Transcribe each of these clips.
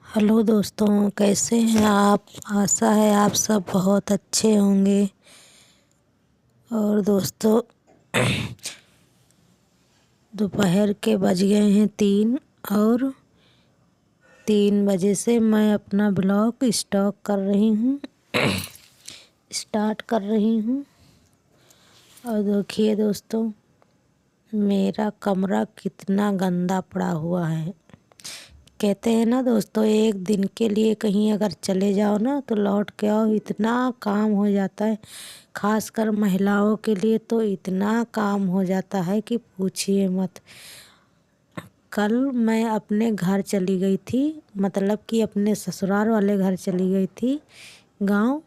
Hello दोस्तों, कैसे हैं आप। आशा है आप सब बहुत अच्छे होंगे। और दोस्तों, दोपहर के बज गए हैं 3 और 3 बजे से मैं अपना ब्लॉग स्टार्ट कर रही हूँ। और देखिए दोस्तों, मेरा कमरा कितना गंदा पड़ा हुआ है। कहते हैं ना दोस्तों, एक दिन के लिए कहीं अगर चले जाओ ना तो लौट के आओ, इतना काम हो जाता है। खासकर महिलाओं के लिए तो इतना काम हो जाता है कि पूछिए मत। कल मैं अपने घर चली गई थी, मतलब कि अपने ससुराल वाले घर चली गई थी गांव।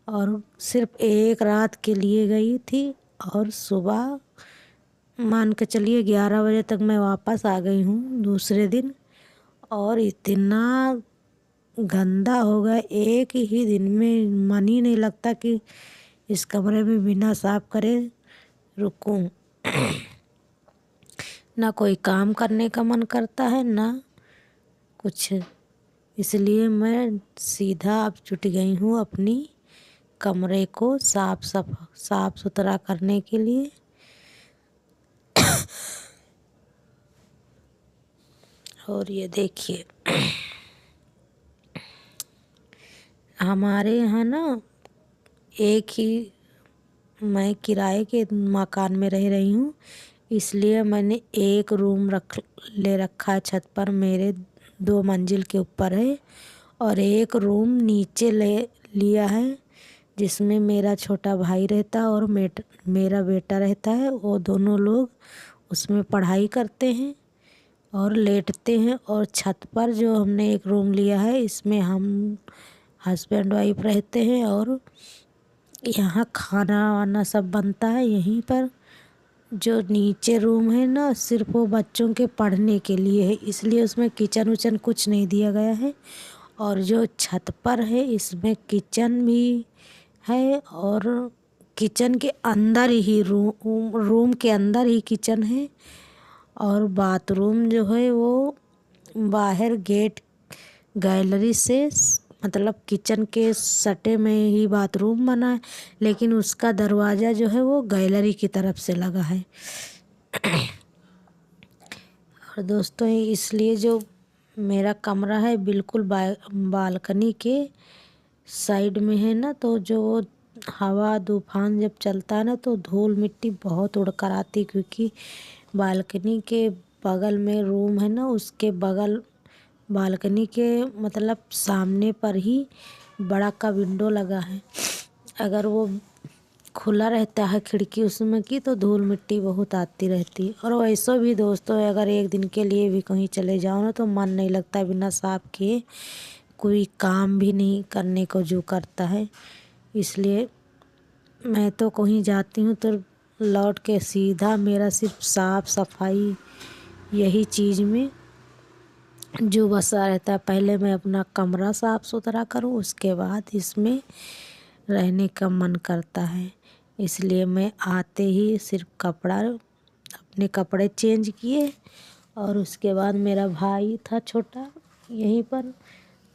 और सिर्फ एक रात के लिए गई थी और सुबह मान के चलिए 11 बजे तक मैं वापस आ गई हूँ दूसरे दिन। और इतना गंदा हो गया, एक ही दिन में मन ही नहीं लगता कि इस कमरे में बिना साफ करे रुकूं। ना कोई काम करने का मन करता है ना कुछ। इसलिए मैं सीधा अब जुट गई हूँ अपनी कमरे को साफ सुथरा करने के लिए। और ये देखिए, हमारे यहाँ ना एक ही मैं किराए के मकान में रह रही हूँ, इसलिए मैंने एक रूम ले रखा है छत पर, मेरे 2 मंजिल के ऊपर है। और एक रूम नीचे ले लिया है जिसमें मेरा छोटा भाई रहता है और मेरा बेटा रहता है। वो दोनों लोग उसमें पढ़ाई करते हैं और लेटते हैं। और छत पर जो हमने एक रूम लिया है, इसमें हम हस्बैंड वाइफ रहते हैं। और यहाँ खाना वाना सब बनता है यहीं पर। जो नीचे रूम है ना, सिर्फ वो बच्चों के पढ़ने के लिए है, इसलिए उसमें किचन उचन कुछ नहीं दिया गया है। और जो छत पर है, इसमें किचन भी है और किचन के अंदर ही रूम के अंदर ही किचन है। और बाथरूम जो है वो बाहर गेट गैलरी से, मतलब किचन के सटे में ही बाथरूम बना है, लेकिन उसका दरवाज़ा जो है वो गैलरी की तरफ से लगा है। और दोस्तों, इसलिए जो मेरा कमरा है बिल्कुल बालकनी के साइड में है ना, तो जो हवा तूफान जब चलता है ना तो धूल मिट्टी बहुत उड़ कर आती, क्योंकि बालकनी के बगल में रूम है ना, उसके बगल बालकनी के मतलब सामने पर ही बड़ा का विंडो लगा है। अगर वो खुला रहता है खिड़की उसमें की, तो धूल मिट्टी बहुत आती रहती है। और वैसे भी दोस्तों, अगर एक दिन के लिए भी कहीं चले जाओ ना तो मन नहीं लगता, बिना साफ किए कोई काम भी नहीं करने को जो करता है। इसलिए मैं तो कहीं जाती हूँ तो लौट के सीधा मेरा सिर्फ साफ सफाई यही चीज़ में जो बसा रहता है। पहले मैं अपना कमरा साफ सुथरा करूँ, उसके बाद इसमें रहने का मन करता है। इसलिए मैं आते ही सिर्फ अपने कपड़े चेंज किए। और उसके बाद मेरा भाई था छोटा यहीं पर,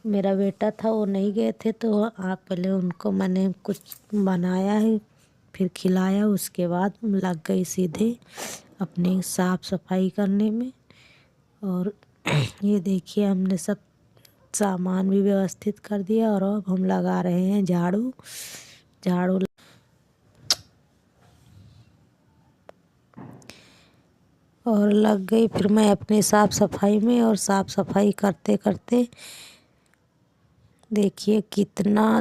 मेरा बेटा था, वो नहीं गए थे, तो आप पहले उनको मैंने कुछ बनाया है फिर खिलाया। उसके बाद लग गई सीधे अपनी साफ सफाई करने में। और ये देखिए, हमने सब सामान भी व्यवस्थित कर दिया और अब हम लगा रहे हैं झाड़ू झाड़ू। और लग गई फिर मैं अपनी साफ सफाई में। और साफ सफाई करते करते देखिए कितना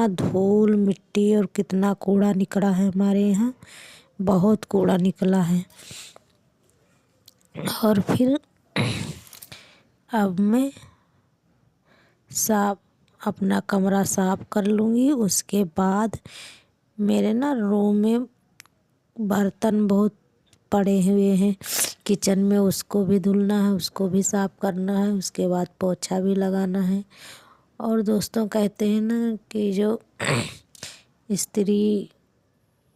धूल मिट्टी और कितना कूड़ा निकला है हमारे यहाँ, बहुत कूड़ा निकला है। और फिर अब मैं साफ अपना कमरा साफ कर लूँगी। उसके बाद मेरे ना रूम में बर्तन बहुत पड़े हुए हैं किचन में, उसको भी धुलना है, उसको भी साफ करना है, उसके बाद पोछा भी लगाना है। और दोस्तों, कहते हैं ना कि जो स्त्री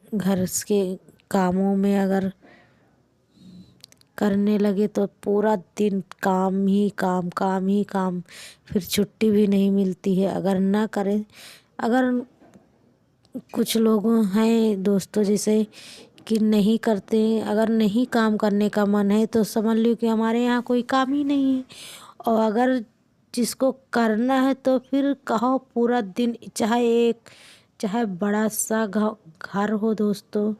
घर के कामों में अगर करने लगे तो पूरा दिन काम ही काम, काम ही काम, फिर छुट्टी भी नहीं मिलती है अगर ना करें। अगर कुछ लोग हैं दोस्तों जैसे कि नहीं करते, अगर नहीं काम करने का मन है तो समझ लो कि हमारे यहाँ कोई काम ही नहीं है। और अगर जिसको करना है तो फिर कहो पूरा दिन, चाहे बड़ा सा घर हो दोस्तों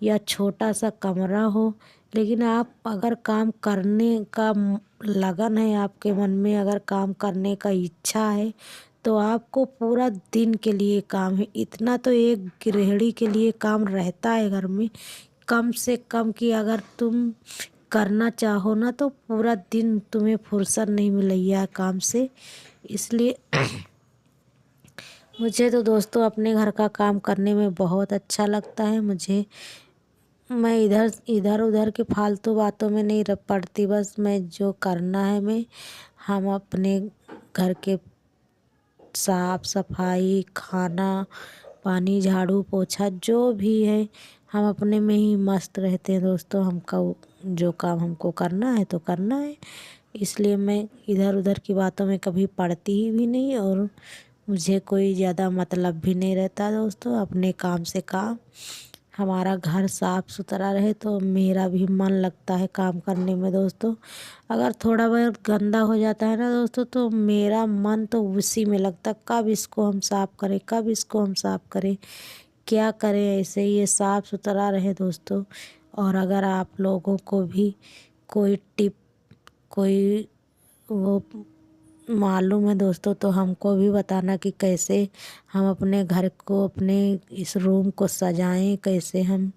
या छोटा सा कमरा हो, लेकिन आप अगर काम करने का लगन है आपके मन में, अगर काम करने का इच्छा है तो आपको पूरा दिन के लिए काम है। इतना तो एक गृहिणी के लिए काम रहता है घर में, कम से कम कि अगर तुम करना चाहो ना तो पूरा दिन तुम्हें फुर्सत नहीं मिलेगी काम से। इसलिए मुझे तो दोस्तों अपने घर का काम करने में बहुत अच्छा लगता है। मैं इधर उधर के फालतू बातों में नहीं पड़ती, बस मैं जो करना है हम अपने घर के साफ सफाई, खाना पानी, झाड़ू पोछा जो भी है हम अपने में ही मस्त रहते हैं दोस्तों। हमको जो काम हमको करना है तो करना है, इसलिए मैं इधर उधर की बातों में कभी पड़ती ही भी नहीं और मुझे कोई ज़्यादा मतलब भी नहीं रहता दोस्तों। अपने काम से काम, हमारा घर साफ सुथरा रहे तो मेरा भी मन लगता है काम करने में दोस्तों। अगर थोड़ा बहुत गंदा हो जाता है ना दोस्तों तो मेरा मन तो उसी में लगता, कब इसको हम साफ करें, कब इसको हम साफ करें, क्या करें ऐसे ये साफ सुथरा रहे दोस्तों। और अगर आप लोगों को भी कोई टिप, कोई वो मालूम है दोस्तों तो हमको भी बताना कि कैसे हम अपने घर को, अपने इस रूम को सजाएं, कैसे हम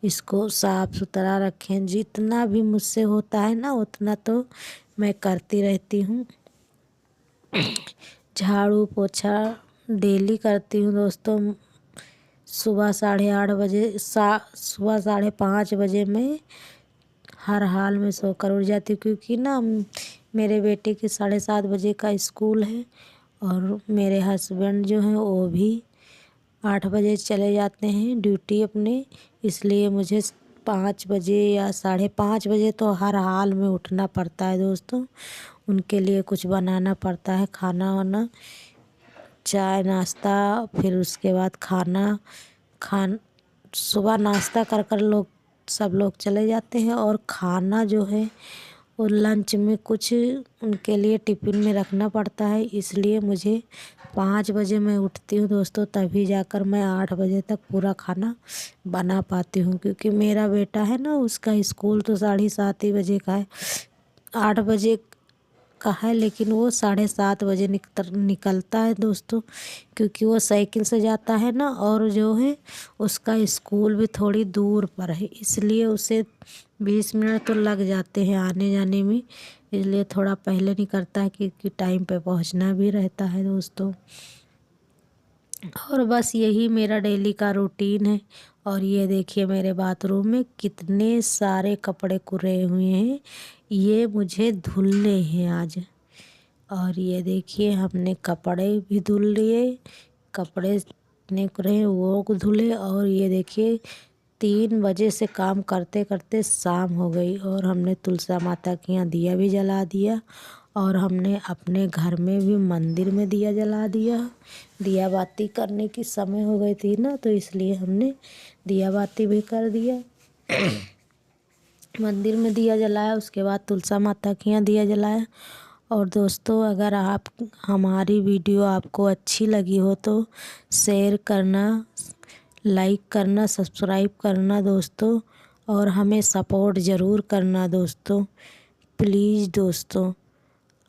इसको साफ सुथरा रखें। जितना भी मुझसे होता है ना उतना तो मैं करती रहती हूँ। झाड़ू पोछा डेली करती हूँ दोस्तों। सुबह 8:30 बजे सुबह 5:30 बजे मैं हर हाल में सोकर उठ जाती हूँ, क्योंकि ना मेरे बेटे के 7:30 बजे का स्कूल है और मेरे हस्बैंड जो हैं वो भी 8 बजे चले जाते हैं ड्यूटी अपने। इसलिए मुझे 5 बजे या 5:30 बजे तो हर हाल में उठना पड़ता है दोस्तों। उनके लिए कुछ बनाना पड़ता है, खाना वाना, चाय नाश्ता, फिर उसके बाद सुबह नाश्ता कर कर सब लोग चले जाते हैं और खाना जो है वो लंच में कुछ उनके लिए टिफ़िन में रखना पड़ता है। इसलिए मुझे 5 बजे मैं उठती हूँ दोस्तों, तभी जाकर मैं 8 बजे तक पूरा खाना बना पाती हूँ। क्योंकि मेरा बेटा है ना, उसका स्कूल तो 7:30 बजे का है, 8 बजे का है, लेकिन वो 7:30 बजे निकलता है दोस्तों। क्योंकि वो साइकिल से जाता है ना और जो है उसका स्कूल भी थोड़ी दूर पर है, इसलिए उसे 20 मिनट तो लग जाते हैं आने जाने में। इसलिए थोड़ा पहले निकलता है क्योंकि टाइम पे पहुंचना भी रहता है दोस्तों। और बस यही मेरा डेली का रूटीन है। और ये देखिए मेरे बाथरूम में कितने सारे कपड़े कुरे हुए हैं, ये मुझे धुलने हैं आज। और ये देखिए हमने कपड़े भी धुल लिए, कपड़े इतने कुरे हैं वो धुले। और ये देखिए 3 बजे से काम करते करते शाम हो गई और हमने तुलसा माता के यहाँ दिया भी जला दिया और हमने अपने घर में भी मंदिर में दिया जला दिया। दिया बाती करने की समय हो गई थी ना, तो इसलिए हमने दिया बाती भी कर दिया। मंदिर में दिया जलाया, उसके बाद तुलसा माता के यहाँ दिया जलाया। और दोस्तों अगर आप हमारी वीडियो आपको अच्छी लगी हो तो शेयर करना, लाइक करना, सब्सक्राइब करना दोस्तों, और हमें सपोर्ट ज़रूर करना दोस्तों, प्लीज़ दोस्तों।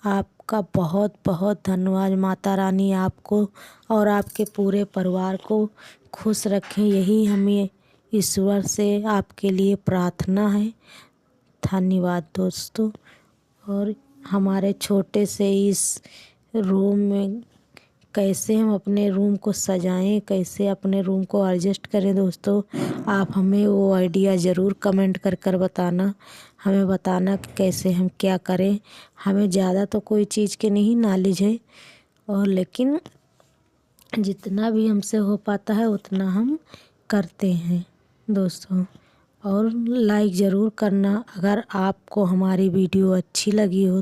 आपका बहुत बहुत धन्यवाद। माता रानी आपको और आपके पूरे परिवार को खुश रखें, यही हमें ईश्वर से आपके लिए प्रार्थना है। धन्यवाद दोस्तों। और हमारे छोटे से इस रूम में कैसे हम अपने रूम को सजाएं, कैसे अपने रूम को एडजस्ट करें दोस्तों, आप हमें वो आइडिया ज़रूर कमेंट कर कर बताना। हमें बताना कि कैसे हम क्या करें। हमें ज़्यादा तो कोई चीज़ के नहीं नॉलेज है, और लेकिन जितना भी हमसे हो पाता है उतना हम करते हैं दोस्तों। और लाइक ज़रूर करना अगर आपको हमारी वीडियो अच्छी लगी हो।